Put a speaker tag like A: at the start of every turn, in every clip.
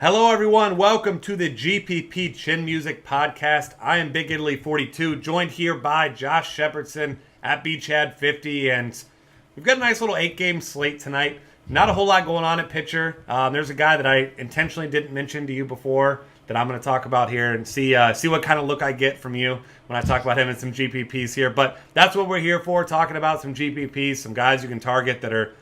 A: Hello, everyone. Welcome to the GPP Chin Music Podcast. I am Big Italy 42, joined here by Josh Shepherdson at BChad50, and we've got a nice little 8-game slate tonight. Not a whole lot going on at pitcher. There's a guy that I intentionally didn't mention to you before that I'm going to talk about here and see what kind of look I get from you when I talk about him and some GPPs here. But that's what we're here for, talking about some GPPs, some guys you can target that are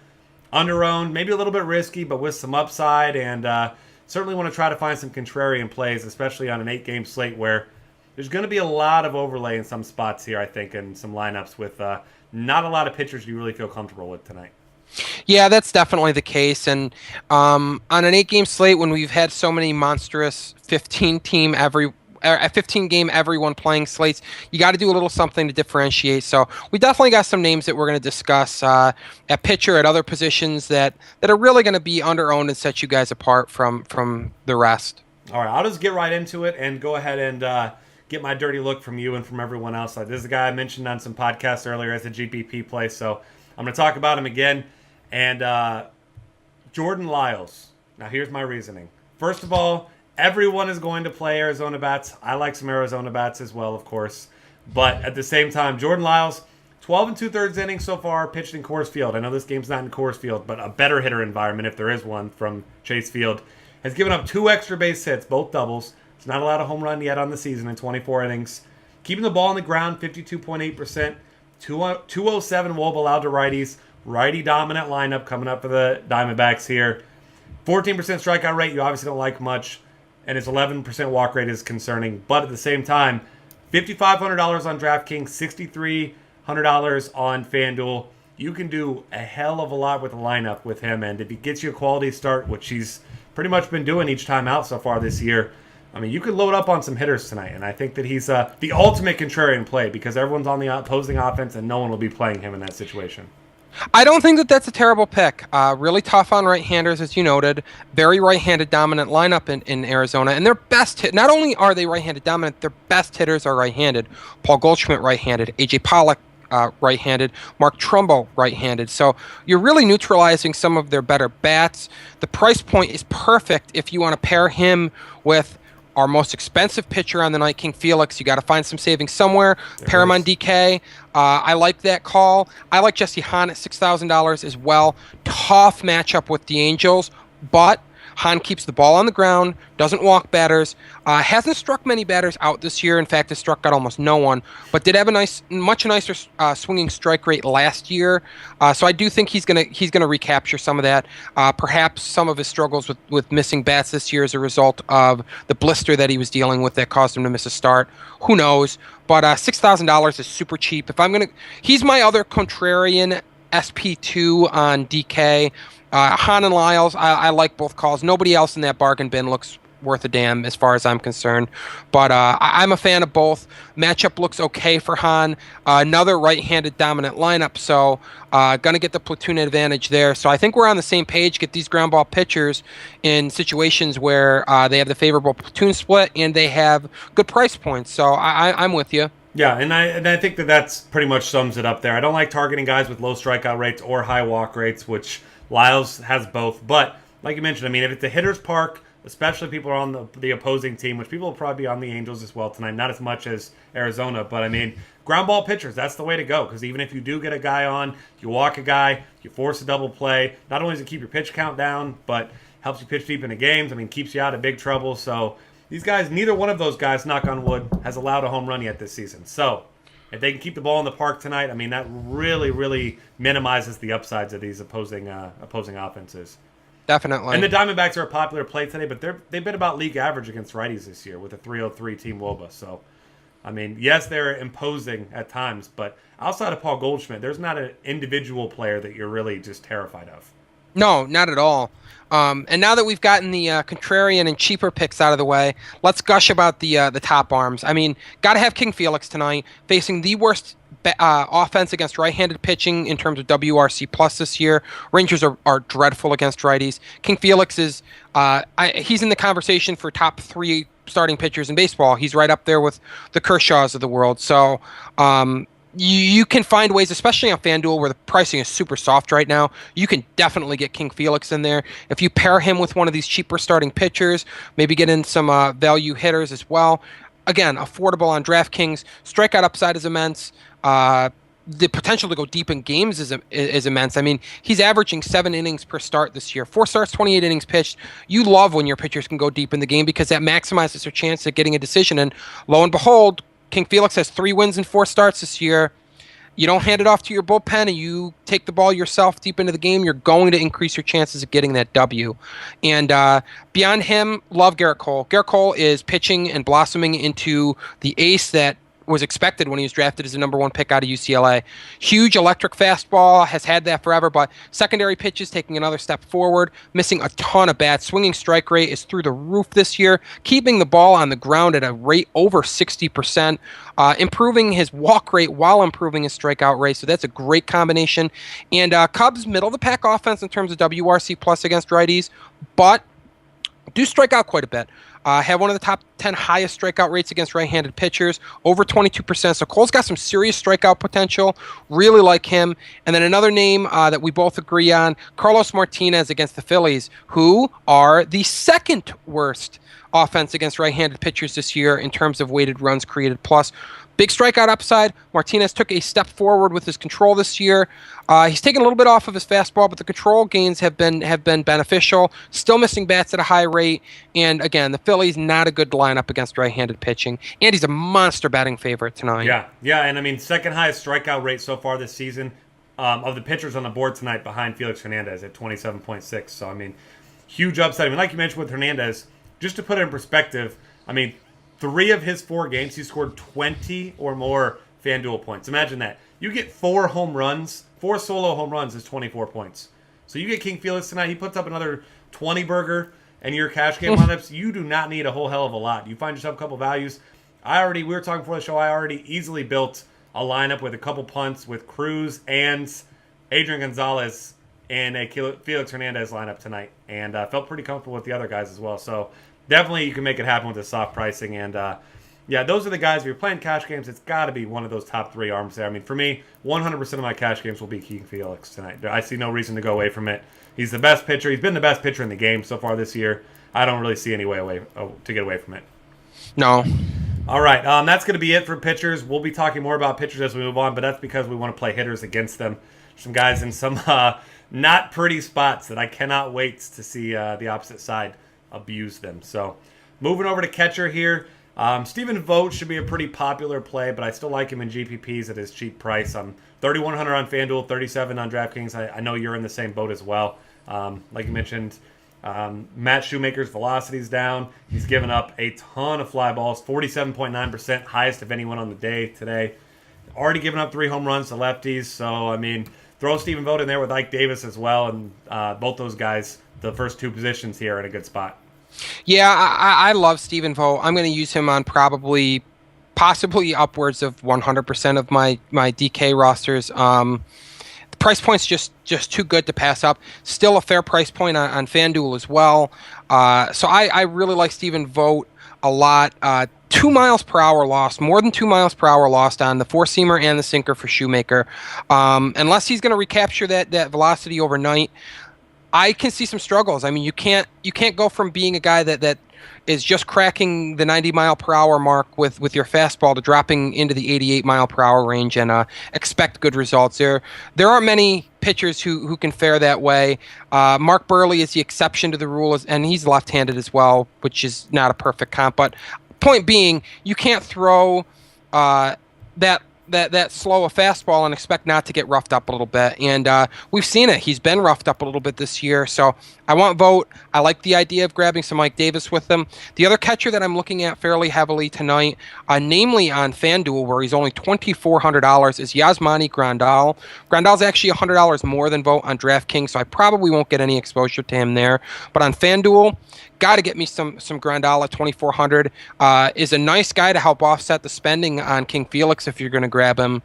A: under-owned, maybe a little bit risky, but with some upside, and certainly want to try to find some contrarian plays, especially on an 8-game slate where there's going to be a lot of overlay in some spots here, I think, and some lineups with not a lot of pitchers you really feel comfortable with tonight.
B: Yeah, that's definitely the case. And on an 8-game slate, when we've had so many monstrous 15-game everyone playing slates, you got to do a little something to differentiate. So we definitely got some names that we're going to discuss at pitcher, at other positions that are really going to be under-owned and set you guys apart from the rest.
A: All right, I'll just get right into it and go ahead and get my dirty look from you and from everyone else. This is a guy I mentioned on some podcasts earlier as a GPP play, so I'm going to talk about him again. And Jordan Lyles. Now, here's my reasoning. First of all, everyone is going to play Arizona bats. I like some Arizona bats as well, of course. But at the same time, Jordan Lyles, 12 2/3 innings so far, pitched in Coors Field. I know this game's not in Coors Field, but a better hitter environment, if there is one, from Chase Field. Has given up 2 extra base hits, both doubles. It's not allowed a home run yet on the season in 24 innings. Keeping the ball on the ground, 52.8%. 207 WOB allowed to righties. Righty dominant lineup coming up for the Diamondbacks here. 14% strikeout rate, you obviously don't like much. And his 11% walk rate is concerning. But at the same time, $5,500 on DraftKings, $6,300 on FanDuel. You can do a hell of a lot with the lineup with him. And if he gets you a quality start, which he's pretty much been doing each time out so far this year, I mean, you could load up on some hitters tonight. And I think that he's the ultimate contrarian play because everyone's on the opposing offense and no one will be playing him in that situation.
B: I don't think that that's a terrible pick. Really tough on right-handers, as you noted. Very right-handed dominant lineup in Arizona. And their best hit, not only are they right-handed dominant, their best hitters are right-handed. Paul Goldschmidt right-handed, A.J. Pollock right-handed, Mark Trumbo right-handed. So you're really neutralizing some of their better bats. The price point is perfect if you want to pair him with our most expensive pitcher on the night, King Felix. You got to find some savings somewhere. Pair him on DK. I like that call. I like Jesse Hahn at $6,000 as well. Tough matchup with the Angels, but Hahn keeps the ball on the ground, doesn't walk batters, hasn't struck many batters out this year. In fact, has struck out almost no one, but did have a much nicer swinging strike rate last year. So I do think he's gonna recapture some of that. Perhaps some of his struggles with missing bats this year as a result of the blister that he was dealing with that caused him to miss a start. Who knows? But $6,000 is super cheap. He's my other contrarian SP2 on DK. Hahn and Lyles, I like both calls. Nobody else in that bargain bin looks worth a damn as far as I'm concerned. But I'm a fan of both. Matchup looks okay for Hahn. Another right-handed dominant lineup, so going to get the platoon advantage there. So I think we're on the same page. Get these ground ball pitchers in situations where they have the favorable platoon split and they have good price points. So I'm with you.
A: Yeah, and I think that's pretty much sums it up there. I don't like targeting guys with low strikeout rates or high walk rates, which Lyles has both. But like you mentioned, I mean, if it's a hitter's park, especially people are on the opposing team, which people will probably be on the Angels as well tonight, not as much as Arizona. But, I mean, ground ball pitchers, that's the way to go. Because even if you do get a guy on, you walk a guy, you force a double play, not only does it keep your pitch count down, but helps you pitch deep into games. I mean, keeps you out of big trouble. So these guys, neither one of those guys, knock on wood, has allowed a home run yet this season. So if they can keep the ball in the park tonight, I mean, that really, really minimizes the upsides of these opposing offenses.
B: Definitely.
A: And the Diamondbacks are a popular play today, but they've been about league average against righties this year with a 303 team WOBA. So, I mean, yes, they're imposing at times, but outside of Paul Goldschmidt, there's not an individual player that you're really just terrified of.
B: No, not at all. And now that we've gotten the contrarian and cheaper picks out of the way, let's gush about the top arms. I mean, got to have King Felix tonight, facing the worst offense against right-handed pitching in terms of WRC plus this year. Rangers are dreadful against righties. King Felix is he's in the conversation for top 3 starting pitchers in baseball. He's right up there with the Kershaws of the world. So You can find ways, especially on FanDuel where the pricing is super soft right now. You can definitely get King Felix in there. If you pair him with one of these cheaper starting pitchers, maybe get in some value hitters as well. Again, affordable on DraftKings. Strikeout upside is immense. The potential to go deep in games is immense. I mean, he's averaging 7 innings per start this year. 4 starts, 28 innings pitched. You love when your pitchers can go deep in the game because that maximizes their chance at getting a decision. And lo and behold, King Felix has 3 wins in 4 starts this year. You don't hand it off to your bullpen and you take the ball yourself deep into the game, you're going to increase your chances of getting that W. And beyond him, love Garrett Cole. Garrett Cole is pitching and blossoming into the ace that was expected when he was drafted as the number 1 pick out of UCLA. Huge electric fastball, has had that forever, but secondary pitches taking another step forward, missing a ton of bats. Swinging strike rate is through the roof this year, keeping the ball on the ground at a rate over 60%, improving his walk rate while improving his strikeout rate, so that's a great combination. And Cubs, middle-of-the-pack offense in terms of WRC plus against righties, but do strike out quite a bit. Have one of the top 10 highest strikeout rates against right-handed pitchers, over 22%. So Cole's got some serious strikeout potential. Really like him. And then another name that we both agree on, Carlos Martinez against the Phillies, who are the second worst offense against right-handed pitchers this year in terms of weighted runs created plus. Big strikeout upside. Martinez took a step forward with his control this year. He's taken a little bit off of his fastball, but the control gains have been beneficial. Still missing bats at a high rate. And again, the Phillies, not a good lineup against right-handed pitching. And he's a monster batting favorite tonight.
A: Yeah, and I mean, second highest strikeout rate so far this season of the pitchers on the board tonight behind Felix Hernandez at 27.6. So, I mean, huge upside. I mean, like you mentioned with Hernandez, just to put it in perspective, I mean, 3 of his 4 games, he scored 20 or more FanDuel points. Imagine that. You get 4 home runs, 4 solo home runs is 24 points. So you get King Felix tonight, he puts up another 20 burger, and your cash game lineups, you do not need a whole hell of a lot. You find yourself a couple values. We were talking before the show, I already easily built a lineup with a couple punts with Cruz and Adrian Gonzalez in a Felix Hernandez lineup tonight, and felt pretty comfortable with the other guys as well. So definitely you can make it happen with the soft pricing. And, yeah, those are the guys. If you're playing cash games, it's got to be one of those top 3 arms there. I mean, for me, 100% of my cash games will be King Felix tonight. I see no reason to go away from it. He's the best pitcher. He's been the best pitcher in the game so far this year. I don't really see any way to get away from it.
B: No.
A: All right, that's going to be it for pitchers. We'll be talking more about pitchers as we move on, but that's because we want to play hitters against them. Some guys in some not pretty spots that I cannot wait to see the opposite side abuse them. So moving over to catcher here, Stephen Vogt should be a pretty popular play, but I still like him in GPPs at his cheap price. I'm 3,100 on FanDuel, 37 on DraftKings. I know you're in the same boat as well. Like you mentioned, Matt Shoemaker's velocity's down. He's given up a ton of fly balls, 47.9%, highest of anyone on the day today. Already given up 3 home runs to lefties. So, I mean, throw Stephen Vogt in there with Ike Davis as well, and both those guys, the first 2 positions here, are in a good spot.
B: Yeah, I love Stephen Vogt. I'm going to use him on possibly upwards of 100% of my DK rosters. The price point's just too good to pass up. Still a fair price point on FanDuel as well. So I really like Stephen Vogt a lot. 2 miles per hour lost, more than 2 miles per hour lost on the 4-seamer and the sinker for Shoemaker. Unless he's going to recapture that velocity overnight, I can see some struggles. I mean, you can't go from being a guy that is just cracking the 90 mile per hour mark with your fastball to dropping into the 88 mile per hour range and expect good results. There aren't many pitchers who can fare that way. Mark Burley is the exception to the rule, and he's left-handed as well, which is not a perfect comp. But point being, you can't throw that slow a fastball and expect not to get roughed up a little bit. And we've seen it. He's been roughed up a little bit this year. So I want Vogt. I like the idea of grabbing some Mike Davis with them. The other catcher that I'm looking at fairly heavily tonight, namely on FanDuel, where he's only $2,400, is Yasmani Grandal. Grandal's actually $100 more than Vogt on DraftKings, so I probably won't get any exposure to him there. But on FanDuel, got to get me some Grandal at 2,400. Is a nice guy to help offset the spending on King Felix if you're going to grab him.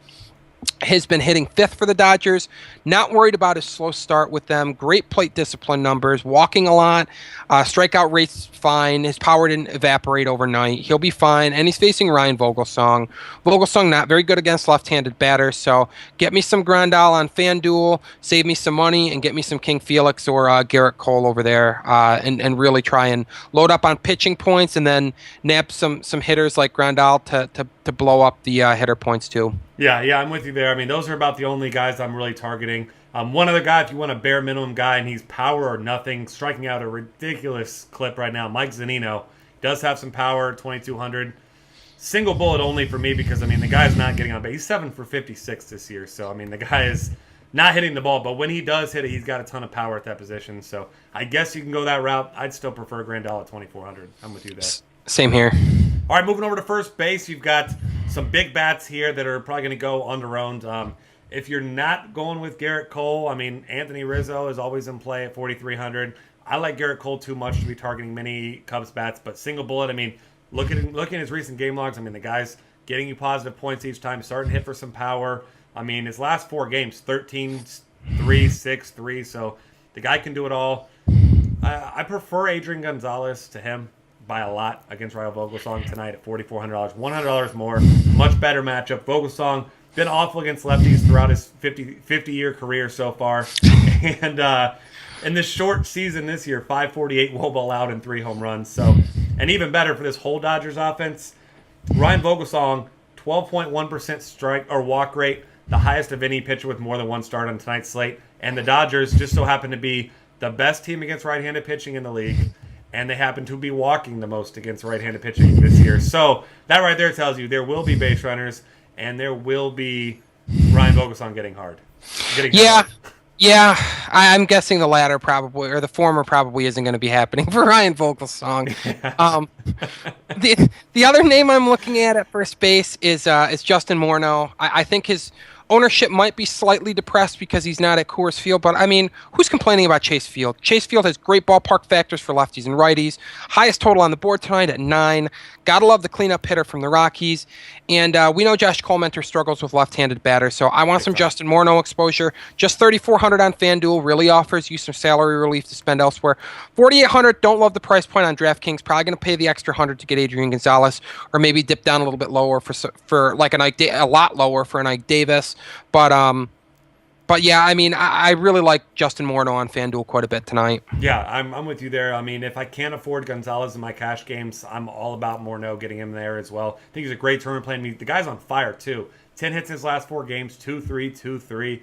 B: has been hitting fifth for the Dodgers. Not worried about his slow start with them. Great plate discipline numbers. Walking a lot. Strikeout rate's fine. His power didn't evaporate overnight. He'll be fine. And he's facing Ryan Vogelsong. Vogelsong not very good against left-handed batters. So get me some Grandal on FanDuel. Save me some money and get me some King Felix or Garrett Cole over there. And really try and load up on pitching points and then nab some hitters like Grandal to blow up the hitter points too.
A: Yeah, I'm with you there. I mean, those are about the only guys I'm really targeting. One other guy, if you want a bare minimum guy, and he's power or nothing, striking out a ridiculous clip right now, Mike Zunino. Does have some power, 2,200. Single bullet only for me because, I mean, the guy's not getting on base. He's 7 for 56 this year, so, I mean, the guy is not hitting the ball. But when he does hit it, he's got a ton of power at that position. So I guess you can go that route. I'd still prefer Grandal at 2,400. I'm with you there.
B: Same here.
A: All right, moving over to first base, you've got some big bats here that are probably going to go under-owned. If you're not going with Garrett Cole, I mean, Anthony Rizzo is always in play at 4,300. I like Garrett Cole too much to be targeting many Cubs bats, but single bullet, I mean, look at his recent game logs. I mean, the guy's getting you positive points each time, starting to hit for some power. I mean, his last 4 games, 13-3, 6-3, so the guy can do it all. I prefer Adrian Gonzalez to him by a lot against Ryan Vogelsong tonight at $4,400. $100 more. Much better matchup. Vogelsong been awful against lefties throughout his 50-year career so far. And in this short season this year, 548 WOBA allowed and 3 home runs. So, and even better for this whole Dodgers offense, Ryan Vogelsong, 12.1% strike or walk rate, the highest of any pitcher with more than one start on tonight's slate. And the Dodgers just so happen to be the best team against right-handed pitching in the league. And they happen to be walking the most against right-handed pitching this year. So that right there tells you there will be base runners, and there will be Ryan Vogelsong getting hard.
B: Yeah, I'm guessing the latter probably, or the former probably isn't going to be happening for Ryan Vogelsong. The other name I'm looking at first base is Justin Morneau. I think his ownership might be slightly depressed because he's not at Coors Field, but I mean, who's complaining about Chase Field? Chase Field has great ballpark factors for lefties and righties. Highest total on the board tonight at 9. Gotta love the cleanup hitter from the Rockies. And we know Josh Colmenter struggles with left-handed batters, so I want some Justin Morneau exposure. Just $3,400 on FanDuel really offers you some salary relief to spend elsewhere. $4,800, don't love the price point on DraftKings. Probably going to pay the extra 100 to get Adrian Gonzalez, or maybe dip down a little bit lower for like a lot lower for an Ike Davis. But yeah, I mean, I really like Justin Morneau on FanDuel quite a bit tonight.
A: Yeah, I'm with you there. I mean, if I can't afford Gonzalez in my cash games, I'm all about Morneau, getting him there as well. I think he's a great tournament play. I mean, the guy's on fire, too. 10 hits in his last 4 games, 2-3, 2-3.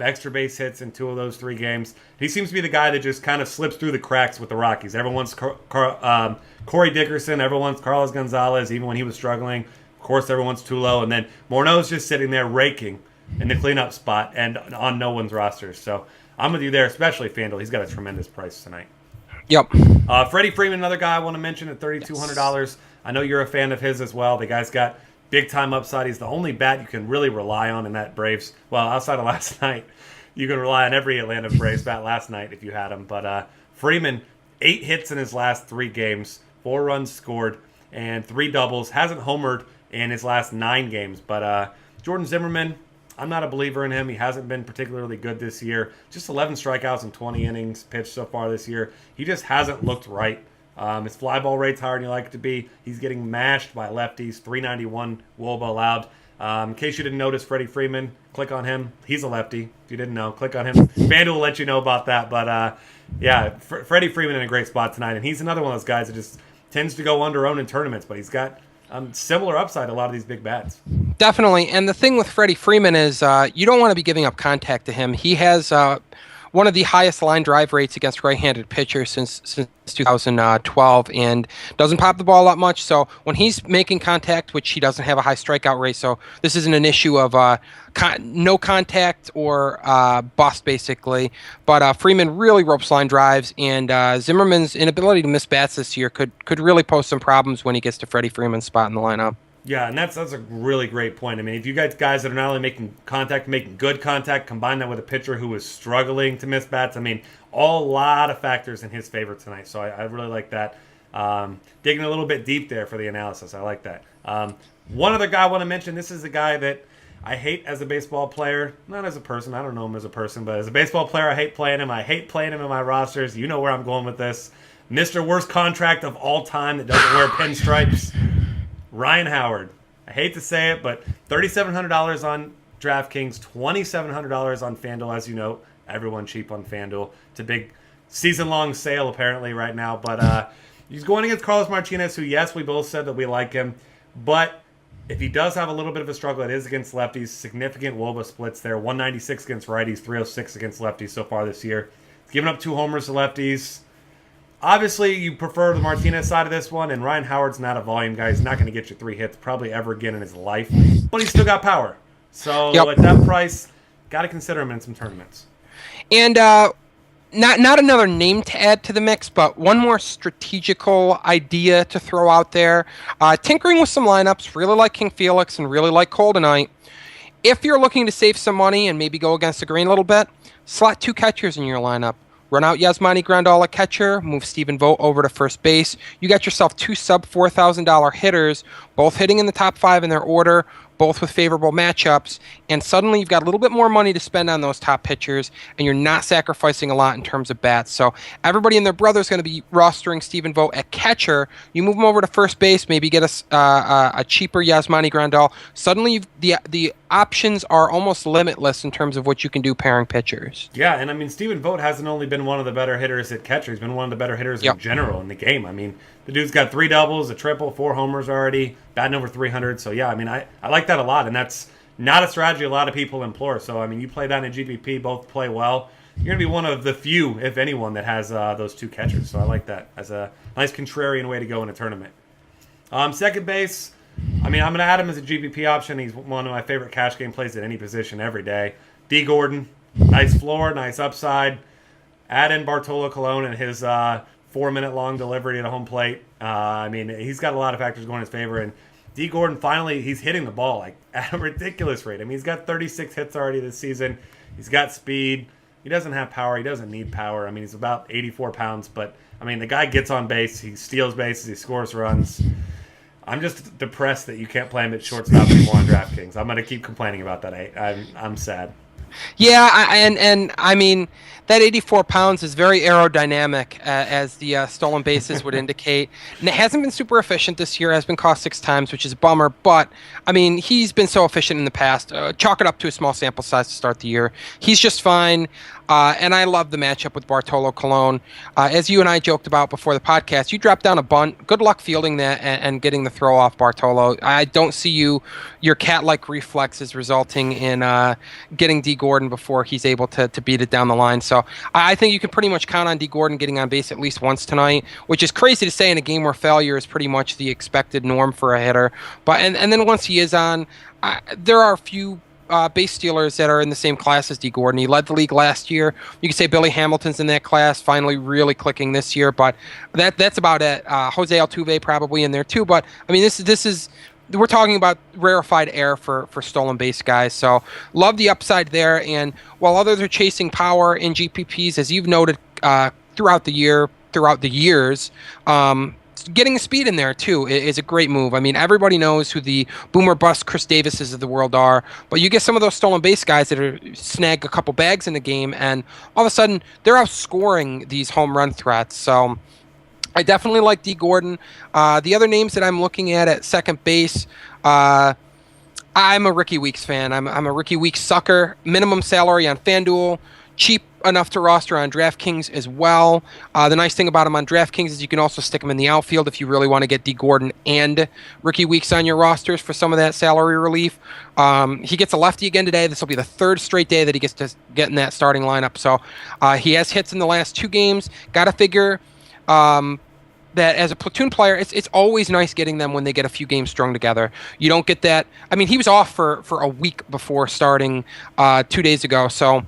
A: Extra base hits in 2 of those 3 games. He seems to be the guy that just kind of slips through the cracks with the Rockies. Everyone's Corey Dickerson, everyone's Carlos Gonzalez, even when he was struggling. Of course, everyone's Tulo. And then Morneau's just sitting there raking in the cleanup spot and on no one's roster. So I'm with you there, especially FanDuel. He's got a tremendous price tonight.
B: Yep.
A: Freddie Freeman, another guy I want to mention at $3,200. Yes. I know you're a fan of his as well. The guy's got big-time upside. He's the only bat you can really rely on in that Braves. Well, outside of last night, you can rely on every Atlanta Braves bat last night if you had him. But Freeman, 8 hits in his last 3 games, 4 runs scored, and 3 doubles. Hasn't homered in his last 9 games. But Jordan Zimmerman, I'm not a believer in him. He hasn't been particularly good this year. Just 11 strikeouts and 20 innings pitched so far this year. He just hasn't looked right. His fly ball rate's higher than you like it to be. He's getting mashed by lefties, 391 WOBA allowed. In case you didn't notice, Freddie Freeman, click on him. He's a lefty. If you didn't know, click on him. FanDuel will let you know about that. But, yeah, Freddie Freeman in a great spot tonight. And he's another one of those guys that just tends to go under-owned in tournaments, but he's got similar upside to a lot of these big bats.
B: Definitely. And the thing with Freddie Freeman is you don't want to be giving up contact to him. He has one of the highest line drive rates against right-handed pitchers since 2012 and doesn't pop the ball up much. So when he's making contact, which he doesn't have a high strikeout rate, so this isn't an issue of no contact or bust, basically. But Freeman really ropes line drives, and Zimmerman's inability to miss bats this year could really pose some problems when he gets to Freddie Freeman's spot in the lineup.
A: Yeah, and that's a really great point. I mean, if you got guys that are not only making contact, making good contact, combine that with a pitcher who is struggling to miss bats, I mean, a lot of factors in his favor tonight. So I really like that. Digging a little bit deep there for the analysis. I like that. One other guy I want to mention, this is a guy that I hate as a baseball player, not as a person, I don't know him as a person, but as a baseball player, I hate playing him. I hate playing him in my rosters. You know where I'm going with this. Mr. Worst Contract of all time that doesn't wear pinstripes, Ryan Howard. I hate to say it, but $3,700 on DraftKings, $2,700 on FanDuel. As you know, everyone cheap on FanDuel. It's a big season-long sale apparently right now, but he's going against Carlos Martinez, who, yes, we both said that we like him, but if he does have a little bit of a struggle, it is against lefties. Significant WOBA splits there. 196 against righties, 306 against lefties so far this year. He's given up 2 homers to lefties. Obviously, you prefer the Martinez side of this one, and Ryan Howard's not a volume guy. He's not going to get you 3 hits probably ever again in his life, but he's still got power. So at that price, got to consider him in some tournaments.
B: And not another name to add to the mix, but one more strategical idea to throw out there. Tinkering with some lineups, really like King Felix and really like Cole tonight. If you're looking to save some money and maybe go against the grain a little bit, slot 2 catchers in your lineup. Run out Yasmani Grandal at catcher, move Stephen Vogt over to first base. You got yourself 2 sub-$4,000 hitters, both hitting in the top 5 in their order, both with favorable matchups, and suddenly you've got a little bit more money to spend on those top pitchers, and you're not sacrificing a lot in terms of bats. So everybody and their brother is going to be rostering Stephen Vogt at catcher. You move him over to first base, maybe get a cheaper Yasmani Grandal. Suddenly the options are almost limitless in terms of what you can do pairing pitchers.
A: Yeah, and I mean, Stephen Vogt hasn't only been one of the better hitters at catcher, he's been one of the better hitters in general in the game. I mean, the dude's got 3 doubles, a triple, 4 homers already, batting over 300. So, yeah, I mean, I like that a lot, and that's not a strategy a lot of people employ. So, I mean, you play that in GPP, both play well. You're going to be one of the few, if anyone, that has those 2 catchers. So I like that as a nice contrarian way to go in a tournament. Second base, I mean, I'm going to add him as a GPP option. He's one of my favorite cash game plays at any position every day. Dee Gordon, nice floor, nice upside. Add in Bartolo Colon and his 4-minute-long delivery at a home plate. I mean, he's got a lot of factors going in his favor. And Dee Gordon, finally, he's hitting the ball like at a ridiculous rate. I mean, he's got 36 hits already this season. He's got speed. He doesn't have power. He doesn't need power. I mean, he's about 84 pounds. But, I mean, the guy gets on base. He steals bases. He scores runs. I'm just depressed that you can't play him at shortstop anymore on DraftKings. I'm going to keep complaining about that. I'm sad.
B: Yeah, and I mean, that 84 pounds is very aerodynamic, as the stolen bases would indicate. And it hasn't been super efficient this year. Has been cost 6 times, which is a bummer. But, I mean, he's been so efficient in the past. Chalk it up to a small sample size to start the year. He's just fine. And I love the matchup with Bartolo Colon. As you and I joked about before the podcast, you dropped down a bunt. Good luck fielding that and getting the throw off Bartolo. I don't see your cat-like reflexes resulting in getting Dee Gordon before he's able to beat it down the line. So I think you can pretty much count on Dee Gordon getting on base at least once tonight, which is crazy to say in a game where failure is pretty much the expected norm for a hitter. But and then once he is on, there are a few base stealers that are in the same class as Dee Gordon. He led the league last year. You can say Billy Hamilton's in that class, finally really clicking this year, but that's about it. Jose Altuve probably in there too, but I mean, this is we're talking about rarefied air for stolen base guys. So love the upside there. And while others are chasing power in GPPs, as you've noted throughout the years, getting speed in there too is a great move. I mean, everybody knows who the boomer bust Chris Davises of the world are, but you get some of those stolen base guys that snag a couple bags in the game, and all of a sudden they're outscoring these home run threats. So I definitely like Dee Gordon. The other names that I'm looking at second base, I'm a Ricky Weeks fan. I'm a Ricky Weeks sucker. Minimum salary on FanDuel, cheap enough to roster on DraftKings as well. The nice thing about him on DraftKings is you can also stick him in the outfield if you really want to get Dee Gordon and Ricky Weeks on your rosters for some of that salary relief. He gets a lefty again today. This will be the 3rd straight day that he gets to get in that starting lineup. So he has hits in the last 2 games. Got to figure that as a platoon player, it's always nice getting them when they get a few games strung together. You don't get that. I mean, he was off for a week before starting 2 days ago, so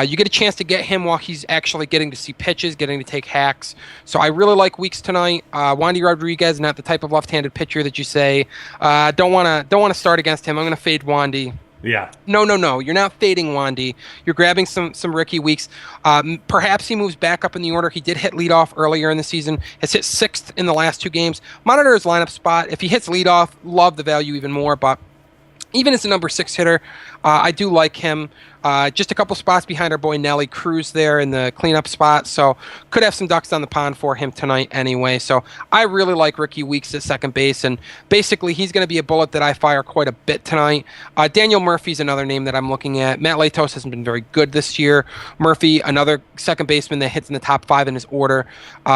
B: you get a chance to get him while he's actually getting to see pitches, getting to take hacks. So I really like Weeks tonight. Wandy Rodriguez, not the type of left-handed pitcher that you say don't want to start against him. I'm going to fade Wandy.
A: Yeah.
B: No. You're not fading Wandy. You're grabbing some Ricky Weeks. Perhaps he moves back up in the order. He did hit leadoff earlier in the season. Has hit 6th in the last 2 games. Monitor his lineup spot. If he hits leadoff, love the value even more. But even as a number 6 hitter, I do like him. Just a couple spots behind our boy Nelly Cruz there in the cleanup spot, so could have some ducks on the pond for him tonight anyway. So I really like Ricky Weeks at second base, and basically he's going to be a bullet that I fire quite a bit tonight. Daniel Murphy's another name that I'm looking at. Matt Latos hasn't been very good this year. Murphy, another second baseman that hits in the top 5 in his order,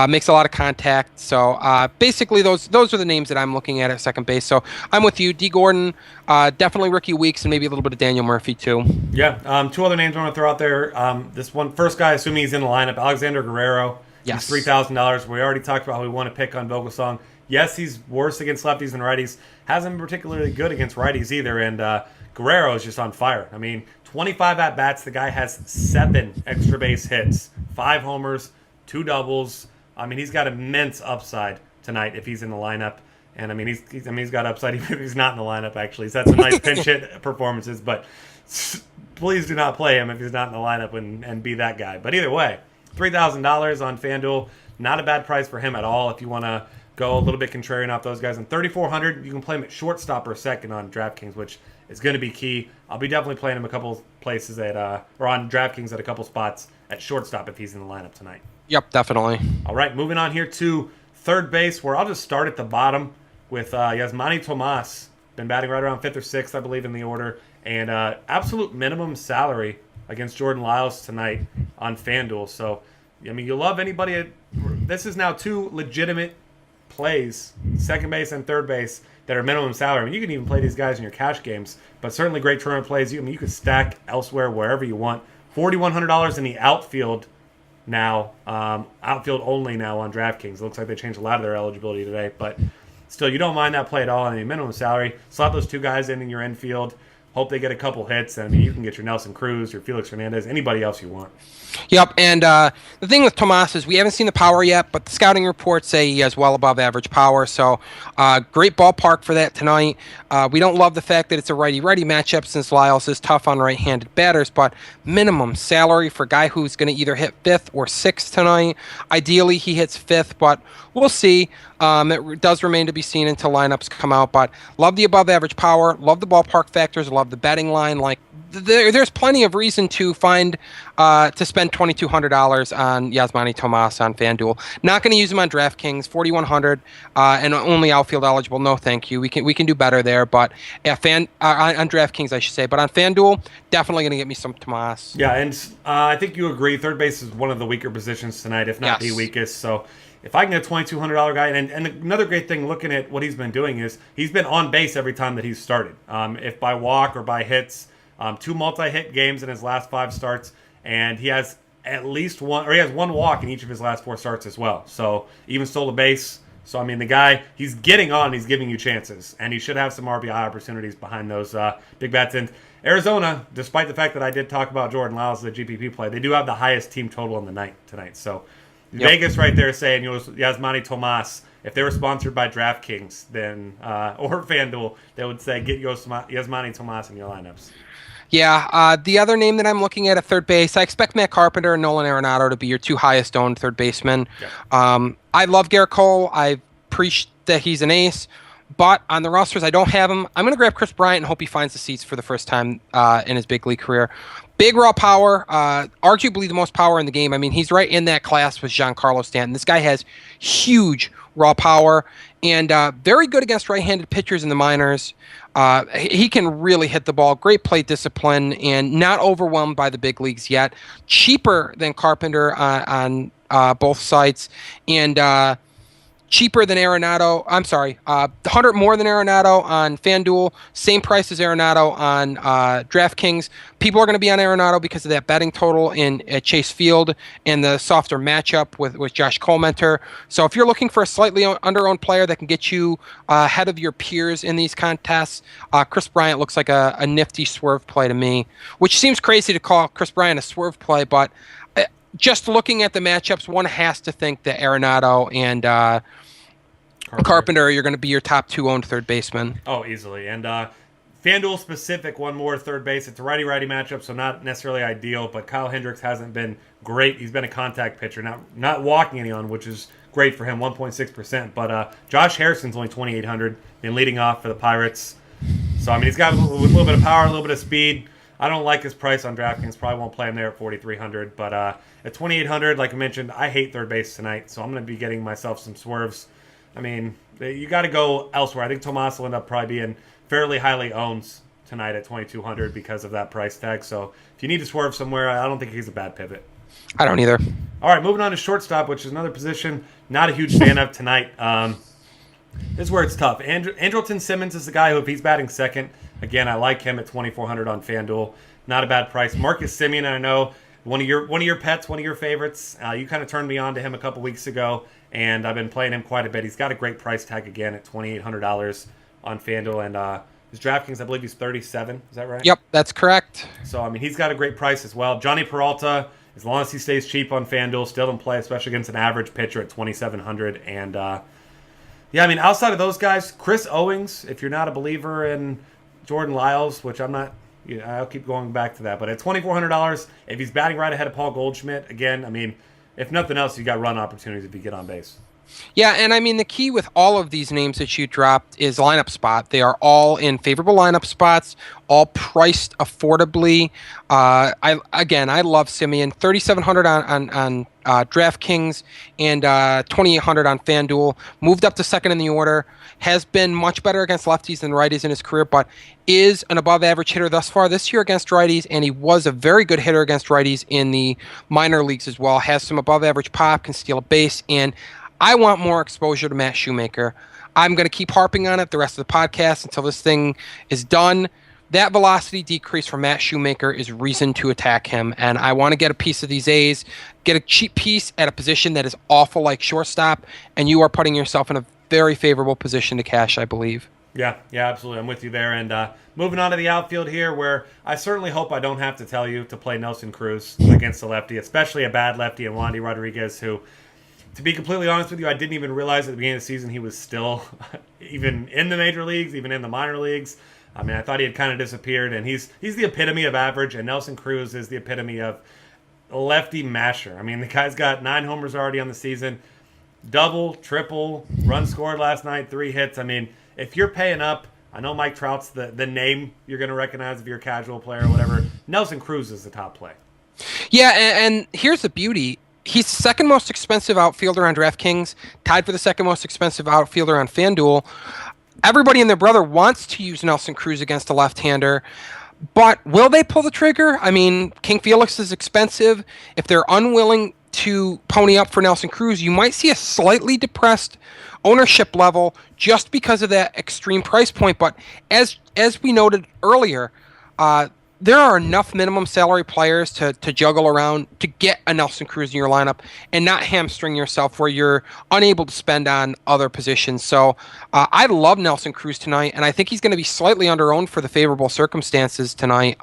B: makes a lot of contact. So basically those are the names that I'm looking at second base. So I'm with you. Dee Gordon, definitely Ricky Weeks, and maybe a little bit of Daniel Murphy too.
A: Yeah. 2 other names I want to throw out there. This one first guy, assuming he's in the lineup, Alexander Guerrero.
B: Yes.
A: He's $3,000. We already talked about how we want to pick on Vogelsong. Yes, he's worse against lefties than righties. Hasn't been particularly good against righties either. And Guerrero is just on fire. I mean, 25 at-bats. The guy has 7 extra base hits, 5 homers, 2 doubles. I mean, he's got immense upside tonight if he's in the lineup. And, I mean, he's got upside even if he's not in the lineup, actually. He's had some nice pinch hit performances. But please do not play him if he's not in the lineup and be that guy. But either way, $3,000 on FanDuel. Not a bad price for him at all if you want to go a little bit contrarian off those guys. And $3,400, you can play him at shortstop or second on DraftKings, which is going to be key. I'll be definitely playing him a couple places or on DraftKings at a couple spots at shortstop if he's in the lineup tonight.
B: Yep, definitely.
A: All right, moving on here to third base, where I'll just start at the bottom with Yasmani Tomas. Been batting right around 5th or 6th, I believe, in the order. And absolute minimum salary against Jordan Lyles tonight on FanDuel. So, I mean, you love anybody. This is now 2 legitimate plays, second base and third base, that are minimum salary. I mean, you can even play these guys in your cash games, but certainly great tournament plays. You could stack elsewhere, wherever you want. $4,100 in the outfield now, outfield only now on DraftKings. It looks like they changed a lot of their eligibility today, but still, you don't mind that play at all on the minimum salary. Slot those 2 guys in your infield. Hope they get a couple hits. I mean, you can get your Nelson Cruz, your Felix Hernandez, anybody else you want.
B: Yep, and the thing with Tomas is we haven't seen the power yet, but the scouting reports say he has well above average power, so great ballpark for that tonight. We don't love the fact that it's a righty-righty matchup since Lyles is tough on right-handed batters, but minimum salary for a guy who's going to either hit 5th or 6th tonight. Ideally, he hits 5th, but we'll see. It does remain to be seen until lineups come out, but love the above-average power, love the ballpark factors, love the betting line. Like there's plenty of reason to find to spend $2,200 on Yasmani Tomas on FanDuel. Not going to use him on DraftKings, $4,100 and only outfield eligible. No, thank you. We can do better there, but on DraftKings I should say. But on FanDuel, definitely going to get me some Tomas.
A: Yeah, and I think you agree. Third base is one of the weaker positions tonight, if not the weakest. So if I can get a $2,200 guy, and another great thing looking at what he's been doing is he's been on base every time that he's started. If by walk or by hits, 2 multi-hit games in his last 5 starts, and he has at least one, or he has 1 walk in each of his last 4 starts as well. So even stole a base. So, I mean, the guy, he's getting on, he's giving you chances, and he should have some RBI opportunities behind those big bats. And Arizona, despite the fact that I did talk about Jordan Lyles as a GPP play, they do have the highest team total on the night tonight. So Vegas right there saying Yasmani Tomas, if they were sponsored by DraftKings then or FanDuel, they would say get Yasmani Tomas in your lineups.
B: Yeah, the other name that I'm looking at third base, I expect Matt Carpenter and Nolan Arenado to be your 2 highest owned third basemen. Yeah. I love Garrett Cole. I preach that he's an ace, but on the rosters I don't have him. I'm going to grab Chris Bryant and hope he finds the seats for the first time in his big league career. Big raw power, arguably the most power in the game. I mean, he's right in that class with Giancarlo Stanton. This guy has huge raw power and very good against right-handed pitchers in the minors. He can really hit the ball. Great plate discipline and not overwhelmed by the big leagues yet. Cheaper than Carpenter on both sites and cheaper than Arenado. I'm sorry, 100 more than Arenado on FanDuel. Same price as Arenado on DraftKings. People are going to be on Arenado because of that betting total at Chase Field and the softer matchup with Josh Colmenter. So if you're looking for a slightly under-owned player that can get you ahead of your peers in these contests, Chris Bryant looks like a nifty swerve play to me, which seems crazy to call Chris Bryant a swerve play, but just looking at the matchups, one has to think that Arenado and Carpenter, you're going to be your top 2 owned third baseman.
A: Oh, easily. And FanDuel specific, one more third base. It's a righty-righty matchup, so not necessarily ideal, but Kyle Hendricks hasn't been great. He's been a contact pitcher, not walking anyone, which is great for him, 1.6%. But Josh Harrison's only $2,800, been leading off for the Pirates. So, I mean, he's got a little bit of power, a little bit of speed. I don't like his price on DraftKings. Probably won't play him there at 4,300. But at 2,800, like I mentioned, I hate third base tonight. So I'm going to be getting myself some swerves. I mean, you got to go elsewhere. I think Tomas will end up probably being fairly highly owned tonight at 2,200 because of that price tag. So if you need to swerve somewhere, I don't think he's a bad pivot.
B: I don't either.
A: All right, moving on to shortstop, which is another position not a huge fan of tonight. This is where it's tough. Andrelton Simmons is the guy who, if he's batting second, again, I like him at 2,400 on FanDuel. Not a bad price. Marcus Semien, I know, one of your pets, one of your favorites. You kind of turned me on to him a couple weeks ago, and I've been playing him quite a bit. He's got a great price tag again at $2,800 on FanDuel, and his DraftKings, I believe he's 37. Is that right?
B: Yep, that's correct.
A: So, I mean, he's got a great price as well. Johnny Peralta, as long as he stays cheap on FanDuel, still in play, especially against an average pitcher at 2,700. And, yeah, I mean, outside of those guys, Chris Owings, if you're not a believer in Jordan Lyles, which I'm not, I'll keep going back to that. But at $2,400, if he's batting right ahead of Paul Goldschmidt, again, I mean, if nothing else, you got run opportunities if you get on base.
B: Yeah, and I mean, the key with all of these names that you dropped is lineup spot. They are all in favorable lineup spots, all priced affordably. I love Semien. 3,700 on DraftKings and 2,800 on FanDuel. Moved up to second in the order. Has been much better against lefties than righties in his career, but is an above-average hitter thus far this year against righties, and he was a very good hitter against righties in the minor leagues as well. Has some above-average pop, can steal a base, and I want more exposure to Matt Shoemaker. I'm going to keep harping on it the rest of the podcast until this thing is done. That velocity decrease from Matt Shoemaker is reason to attack him, and I want to get a piece of these A's, get a cheap piece at a position that is awful like shortstop, and you are putting yourself in a very favorable position to cash, I believe.
A: Yeah, absolutely. I'm with you there. And moving on to the outfield here, where I certainly hope I don't have to tell you to play Nelson Cruz against a lefty, especially a bad lefty in Wandy Rodriguez, who, to be completely honest with you, I didn't even realize at the beginning of the season he was still even in the major leagues, even in the minor leagues. I mean, I thought he had kind of disappeared, and he's the epitome of average, and Nelson Cruz is the epitome of a lefty masher. I mean, the guy's got 9 homers already on the season, double, triple, run scored last night, 3 hits. I mean, if you're paying up, I know Mike Trout's the name you're going to recognize if you're a casual player or whatever. Nelson Cruz is the top play.
B: Yeah, and here's the beauty. He's the second most expensive outfielder on DraftKings, tied for the second most expensive outfielder on FanDuel. Everybody and their brother wants to use Nelson Cruz against a left-hander, but will they pull the trigger? I mean, King Felix is expensive. If they're unwilling to pony up for Nelson Cruz, you might see a slightly depressed ownership level just because of that extreme price point. But as we noted earlier, there are enough minimum salary players to juggle around to get a Nelson Cruz in your lineup and not hamstring yourself where you're unable to spend on other positions. So I love Nelson Cruz tonight, and I think he's going to be slightly under-owned for the favorable circumstances tonight,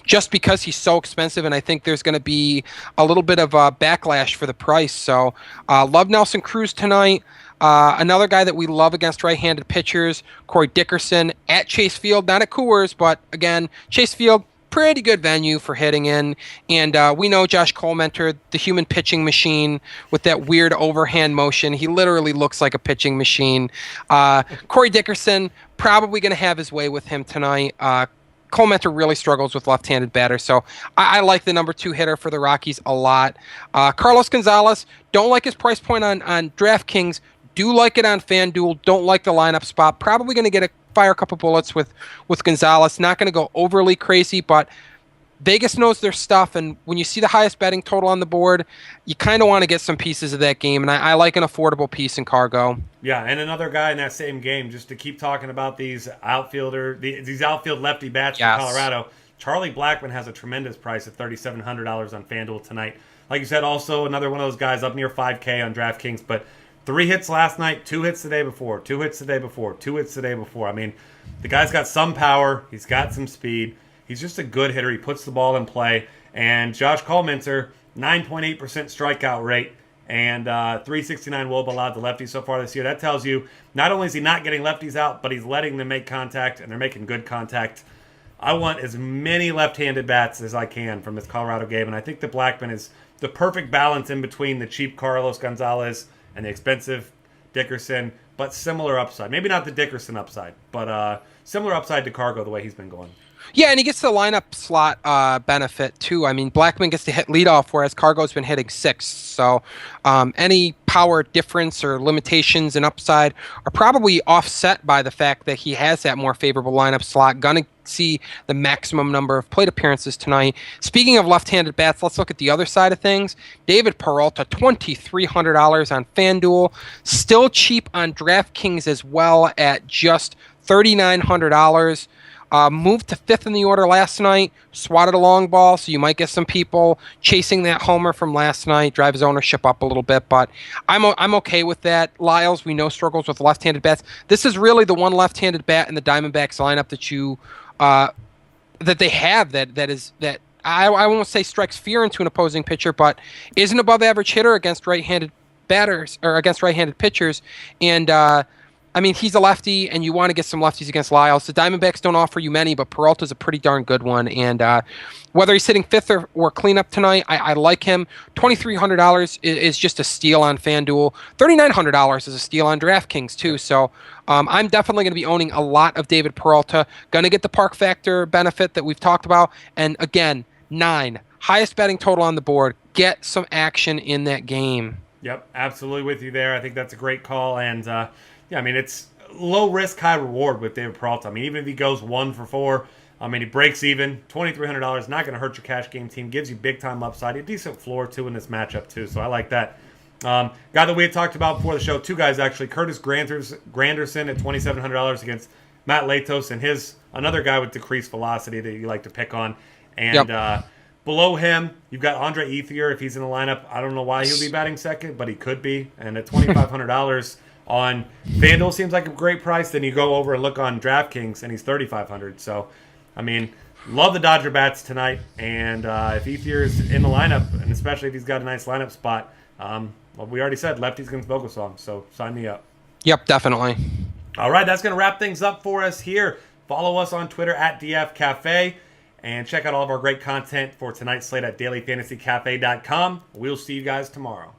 B: just because he's so expensive, and I think there's going to be a little bit of a backlash for the price. So love Nelson Cruz tonight. Another guy that we love against right-handed pitchers, Corey Dickerson at Chase Field, not at Coors, but again, Chase Field, pretty good venue for hitting in. And we know Josh Coleman, the human pitching machine with that weird overhand motion. He literally looks like a pitching machine. Corey Dickerson, probably going to have his way with him tonight. Coleman really struggles with left-handed batters, so I like the number 2 hitter for the Rockies a lot. Carlos Gonzalez, don't like his price point on DraftKings. Do like it on FanDuel. Don't like the lineup spot. Probably going to fire a couple bullets with Gonzalez. Not going to go overly crazy, but Vegas knows their stuff, and when you see the highest betting total on the board, you kind of want to get some pieces of that game, and I like an affordable piece in Cargo.
A: Yeah, and another guy in that same game, just to keep talking about these outfield lefty bats from Colorado, Charlie Blackmon has a tremendous price at $3,700 on FanDuel tonight. Like you said, also another one of those guys up near 5K on DraftKings, but 3 hits last night, 2 hits the day before, 2 hits the day before, 2 hits the day before. I mean, the guy's got some power. He's got some speed. He's just a good hitter. He puts the ball in play. And Josh Colemanter, 9.8% strikeout rate and 369 WOBA allowed to lefties so far this year. That tells you not only is he not getting lefties out, but he's letting them make contact, and they're making good contact. I want as many left-handed bats as I can from this Colorado game, and I think that Blackmon is the perfect balance in between the cheap Carlos Gonzalez and the expensive Dickerson. but similar upside. Maybe not the Dickerson upside, but similar upside to Cargo the way he's been going.
B: Yeah, and he gets the lineup slot benefit too. I mean, Blackmon gets to hit leadoff, whereas Cargo's been hitting sixth. So any power difference or limitations and upside are probably offset by the fact that he has that more favorable lineup slot. Gonna see the maximum number of plate appearances tonight. Speaking of left-handed bats, let's look at the other side of things. David Peralta, $2,300 on FanDuel. Still cheap on DraftKings as well at just $3,900. Moved to fifth in the order last night, swatted a long ball, so you might get some people chasing that homer from last night, drive his ownership up a little bit, but I'm okay with that. Lyles, we know, struggles with left-handed bats. This is really the one left-handed bat in the Diamondbacks lineup that you that they have that I won't say strikes fear into an opposing pitcher, but is an above-average hitter against right-handed batters or against right-handed pitchers, and I mean, he's a lefty, and you want to get some lefties against Lyles. The Diamondbacks don't offer you many, but Peralta's a pretty darn good one. And whether he's hitting fifth or cleanup tonight, I like him. $2,300 is just a steal on FanDuel. $3,900 is a steal on DraftKings, too. So I'm definitely going to be owning a lot of David Peralta. Going to get the park factor benefit that we've talked about. And again, 9. Highest betting total on the board. Get some action in that game.
A: Yep, absolutely with you there. I think that's a great call. And yeah, I mean, it's low risk, high reward with David Peralta. I mean, even if he goes 1 for 4, I mean, he breaks even. $2,300, not going to hurt your cash game team. Gives you big time upside. A decent floor, too, in this matchup, too. So I like that. Guy that we had talked about before the show, 2 guys, actually. Curtis Granderson at $2,700 against Matt Latos, and another guy with decreased velocity that you like to pick on. And below him, you've got Andre Ethier. If he's in the lineup, I don't know why he would be batting second, but he could be. And at $2,500 on FanDuel seems like a great price. Then you go over and look on DraftKings, and he's $3,500. So, I mean, love the Dodger bats tonight. And if Ethier's in the lineup, and especially if he's got a nice lineup spot, well, we already said lefties against Vogelsong, so sign me up.
B: Yep, definitely.
A: All right, that's going to wrap things up for us here. Follow us on Twitter at DF Cafe, and check out all of our great content for tonight's slate at dailyfantasycafe.com. We'll see you guys tomorrow.